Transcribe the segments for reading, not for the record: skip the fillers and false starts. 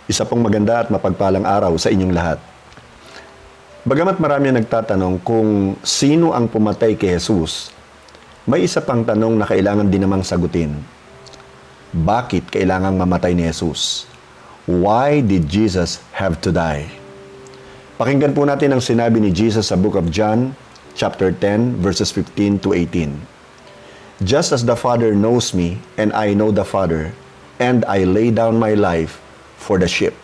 Isa pong maganda at mapagpalang araw sa inyong lahat. Bagamat marami ang nagtatanong kung sino ang pumatay kay Jesus, may isa pang tanong na kailangan din namang sagutin. Bakit kailangang mamatay ni Jesus? Why did Jesus have to die? Pakinggan po natin ang sinabi ni Jesus sa Book of John, chapter 10, verses 15 to 18. Just as the Father knows me, and I know the Father, and I lay down my life for the sheep.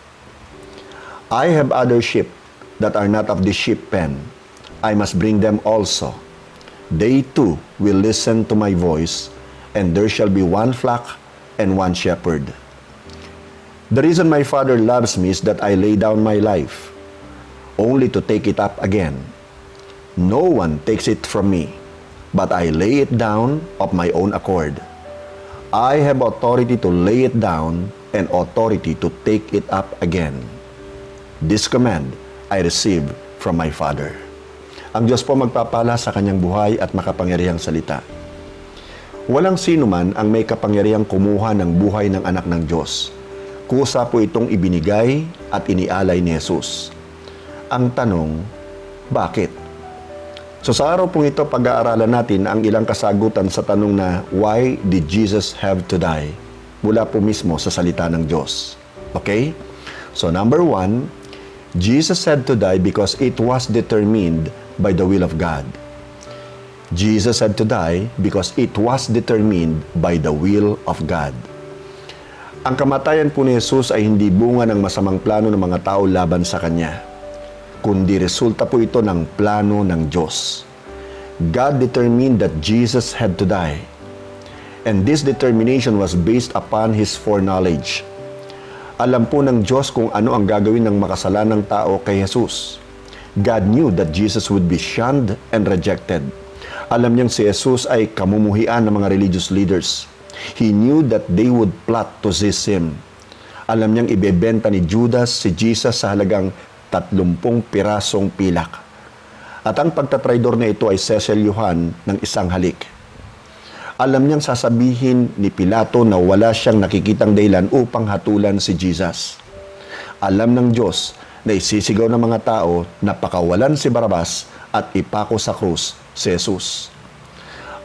I have other sheep that are not of the sheep pen. I must bring them also. They too will listen to my voice, and there shall be one flock and one shepherd. The reason my Father loves me is that I lay down my life, only to take it up again. No one takes it from me, but I lay it down of my own accord. I have authority to lay it down and authority to take it up again. This command I received from my Father. Ang Diyos po magpapala sa kanyang buhay at makapangyarihang salita. Walang sino man ang may kapangyarihang kumuha ng buhay ng anak ng Diyos. Kusa po itong ibinigay at inialay ni Jesus. Ang tanong, bakit? So sa araw pong ito, pag-aaralan natin ang ilang kasagutan sa tanong na why did Jesus have to die? Mula po mismo sa salita ng Diyos. Okay? So number 1, Jesus had to die because it was determined by the will of God. Jesus had to die because it was determined by the will of God. Ang kamatayan po ni Jesus ay hindi bunga ng masamang plano ng mga tao laban sa Kanya, kundi resulta po ito ng plano ng Diyos. God determined that Jesus had to die. And this determination was based upon His foreknowledge. Alam po ng Diyos kung ano ang gagawin ng makasalanang tao kay Jesus. God knew that Jesus would be shunned and rejected. Alam niyang si Jesus ay kamumuhian ng mga religious leaders. He knew that they would plot to seize Him. Alam niyang ibebenta ni Judas si Jesus sa halagang 30 pirasong pilak. At ang pagtatraidor na ito ay seselyuhan ng isang halik. Alam niyang sasabihin ni Pilato na wala siyang nakikitang dahilan upang hatulan si Jesus. Alam ng Diyos na isisigaw ng mga tao na pakawalan si Barrabas at ipako sa krus si Jesus.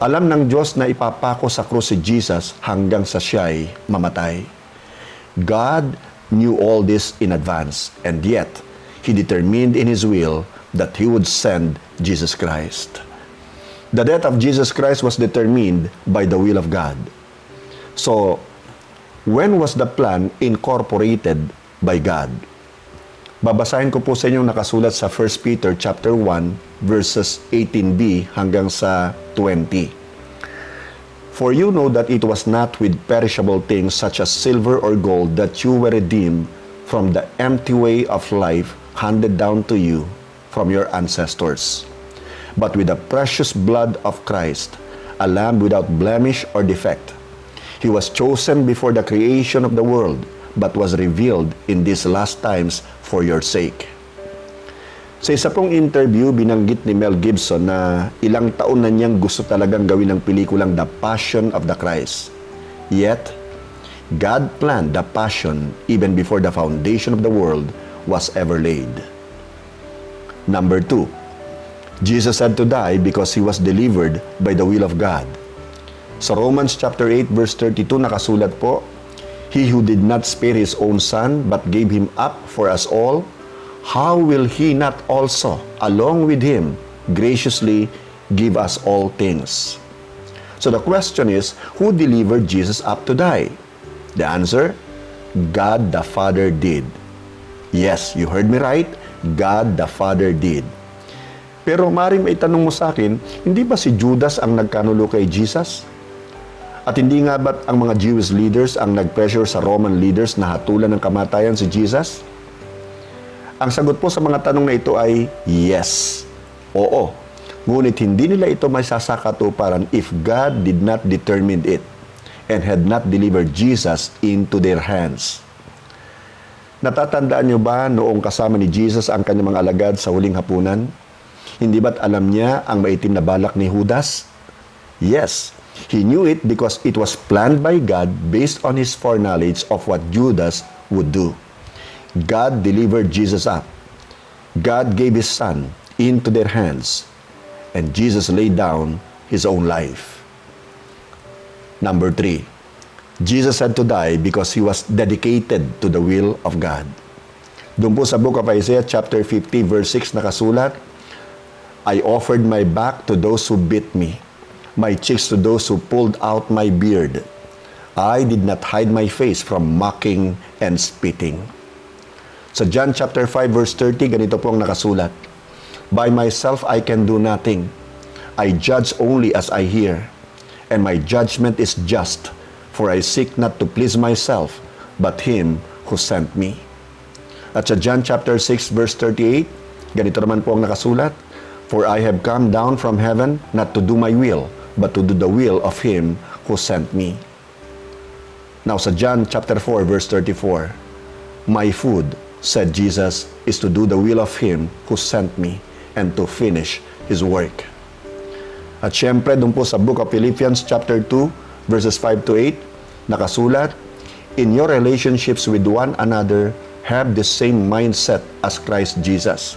Alam ng Diyos na ipapako sa krus si Jesus hanggang sa siya'y mamatay. God knew all this in advance, and yet He determined in His will that He would send Jesus Christ. The death of Jesus Christ was determined by the will of God. So, when was the plan incorporated by God? Babasahin ko po sa inyong nakasulat sa 1 Peter chapter 1 verses 18b hanggang sa 20. For you know that it was not with perishable things such as silver or gold that you were redeemed from the empty way of life handed down to you from your ancestors, but with the precious blood of Christ, a lamb without blemish or defect. He was chosen before the creation of the world, but was revealed in these last times for your sake. Sa isa pong interview, binanggit ni Mel Gibson na ilang taon na niyang gusto talagang gawin ng pelikulang The Passion of the Christ. Yet, God planned the Passion even before the foundation of the world was ever laid. Number 2, Jesus had to die because He was delivered by the will of God. Sa Romans chapter 8 verse 32 nakasulat po, He who did not spare His own Son but gave Him up for us all, how will He not also, along with Him, graciously give us all things? So the question is, who delivered Jesus up to die? The answer, God the Father did. Yes, you heard me right. God the Father did. Pero maaaring may tanong mo sa akin, hindi ba si Judas ang nagkanulo kay Jesus? At hindi nga ba't ang mga Jewish leaders ang nag-pressure sa Roman leaders na hatulan ng kamatayan si Jesus? Ang sagot po sa mga tanong na ito ay yes. Oo. Ngunit hindi nila ito may sasakatuparan if God did not determine it and had not delivered Jesus into their hands. Natatandaan niyo ba noong kasama ni Jesus ang kanyang mga alagad sa huling hapunan? Hindi ba't alam niya ang maitim na balak ni Judas? Yes, he knew it because it was planned by God based on His foreknowledge of what Judas would do. God delivered Jesus up. God gave His Son into their hands, and Jesus laid down His own life. Number 3, Jesus had to die because He was dedicated to the will of God. Doon po sa book of Isaiah chapter 50 verse 6 nakasulat, I offered my back to those who beat me, my cheeks to those who pulled out my beard. I did not hide my face from mocking and spitting. Sa John chapter 5 verse 30, ganito po ang nakasulat, By myself I can do nothing. I judge only as I hear, and my judgment is just, for I seek not to please myself, but Him who sent me. At sa John chapter 6 verse 38, ganito naman po ang nakasulat, For I have come down from heaven not to do my will, but to do the will of Him who sent me. Now sa John chapter 4 verse 34, My food, said Jesus, is to do the will of Him who sent me and to finish His work. At syempre, doon po sa book of Philippians chapter 2 verses 5 to 8, nakasulat, In your relationships with one another, have the same mindset as Christ Jesus,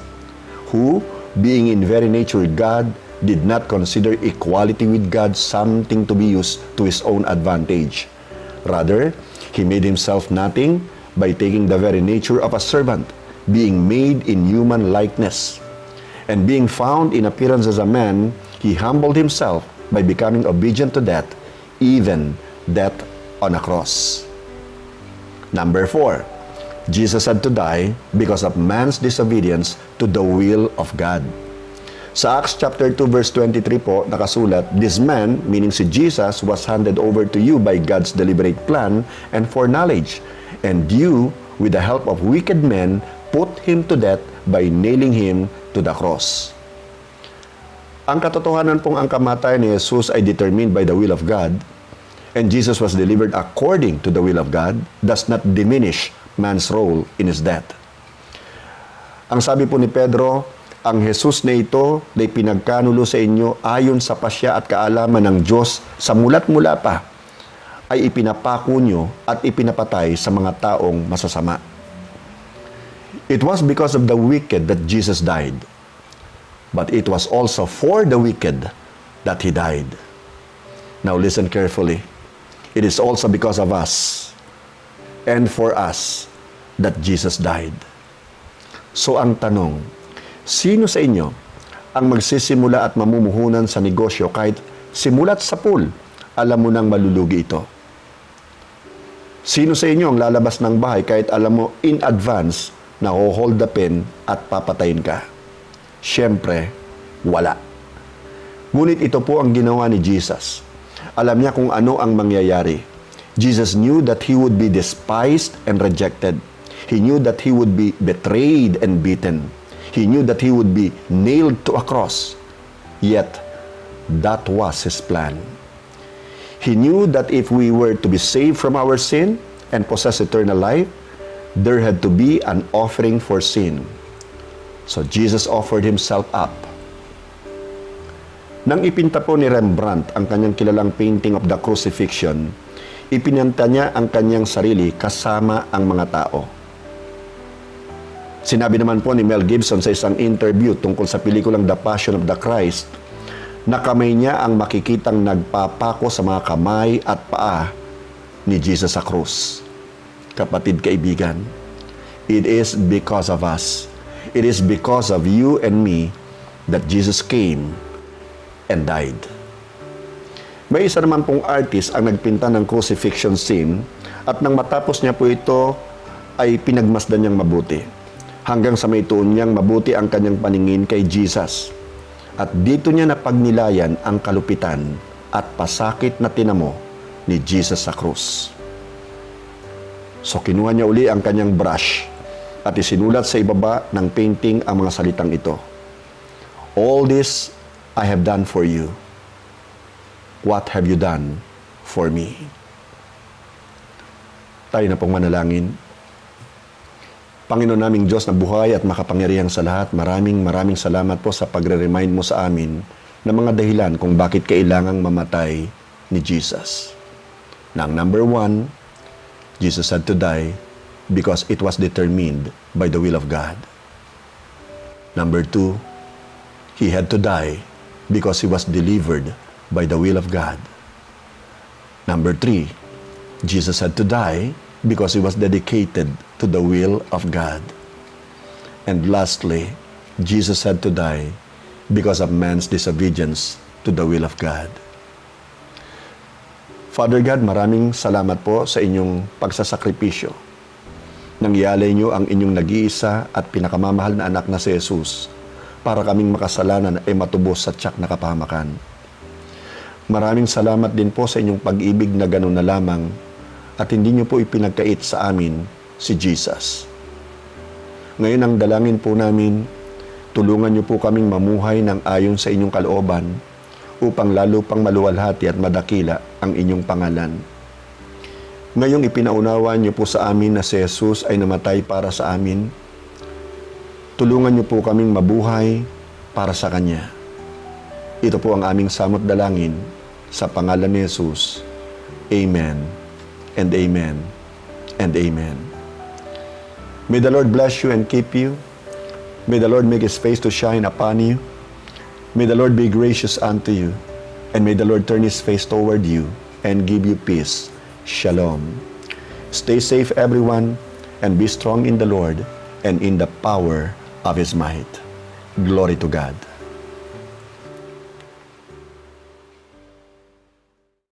who, being in very nature God, did not consider equality with God something to be used to His own advantage. Rather, He made Himself nothing by taking the very nature of a servant, being made in human likeness. And being found in appearance as a man, He humbled Himself by becoming obedient to death, even death on a cross. Number 4, Jesus had to die because of man's disobedience to the will of God. Sa Acts chapter 2 verse 23 po, nakasulat, This man, meaning si Jesus, was handed over to you by God's deliberate plan and foreknowledge. And you, with the help of wicked men, put Him to death by nailing Him to the cross. Ang katotohanan pong ang kamatayan ni Jesus ay determined by the will of God, and Jesus was delivered according to the will of God, does not diminish man's role in His death. Ang sabi po ni Pedro, ang Jesus na ito ay pinagkanulo sa inyo ayon sa pasya at kaalaman ng Diyos sa mulat-mula pa, ay ipinapako nyo at ipinapatay sa mga taong masasama. It was because of the wicked that Jesus died, but it was also for the wicked that He died. Now listen carefully. It is also because of us and for us that Jesus died. So ang tanong, sino sa inyo ang magsisimula at mamumuhunan sa negosyo kahit simulat sa pool, alam mo nang malulugi ito? Sino sa inyo ang lalabas ng bahay kahit alam mo in advance na hold the pen at papatayin ka? Siyempre, wala. Ngunit ito po ang ginawa ni Jesus. Alam niya kung ano ang mangyayari. Jesus knew that He would be despised and rejected. He knew that He would be betrayed and beaten. He knew that He would be nailed to a cross. Yet, that was His plan. He knew that if we were to be saved from our sin and possess eternal life, there had to be an offering for sin. So Jesus offered Himself up. Nang ipinta po ni Rembrandt ang kanyang kilalang painting of the Crucifixion, ipinanta niya ang kanyang sarili kasama ang mga tao. Sinabi naman po ni Mel Gibson sa isang interview tungkol sa pelikulang The Passion of the Christ, na kamay niya ang makikitang nagpapako sa mga kamay at paa ni Jesus sa krus. Kapatid, kaibigan, it is because of us. It is because of you and me that Jesus came and died. May isa naman pong artist ang nagpinta ng crucifixion scene at nang matapos niya po ito ay pinagmasdan niyang mabuti. Hanggang sa may tuon niyang mabuti ang kanyang paningin kay Jesus. At dito niya napagnilayan ang kalupitan at pasakit na tinamo ni Jesus sa krus. So kinuha niya uli ang kanyang brush at isinulat sa ibaba ng painting ang mga salitang ito. All this I have done for you. What have you done for me? Tayo na pong manalangin. Panginoon naming Diyos na buhay at makapangyarihang sa lahat, maraming salamat po sa pagre-remind mo sa amin ng mga dahilan kung bakit kailangang mamatay ni Jesus. Na ang number 1, Jesus had to die because it was determined by the will of God. Number 2, he had to die because he was delivered by the will of God. Number 3, Jesus had to die because he was dedicated to the will of God. And lastly, Jesus had to die because of man's disobedience to the will of God. Father God, maraming salamat po sa inyong pagsasakripisyo. Nangyalay niyo ang inyong nag-iisa at pinakamamahal na anak na si Jesus para kaming makasalanan ay matubos sa tiyak na kapahamakan. Maraming salamat din po sa inyong pag-ibig na ganun na lamang at hindi niyo po ipinagkait sa amin si Jesus. Ngayon ang dalangin po namin, tulungan niyo po kaming mamuhay ng ayon sa inyong kalooban upang lalo pang maluwalhati at madakila ang inyong pangalan. Ngayong ipinaunawa niyo po sa amin na si Jesus ay namatay para sa amin, tulungan niyo po kaming mabuhay para sa Kanya. Ito po ang aming samot dalangin sa pangalan ni Jesus. Amen and amen and amen. May the Lord bless you and keep you. May the Lord make His face to shine upon you. May the Lord be gracious unto you. And may the Lord turn His face toward you and give you peace. Shalom. Stay safe, everyone, and be strong in the Lord and in the power of His might. Glory to God.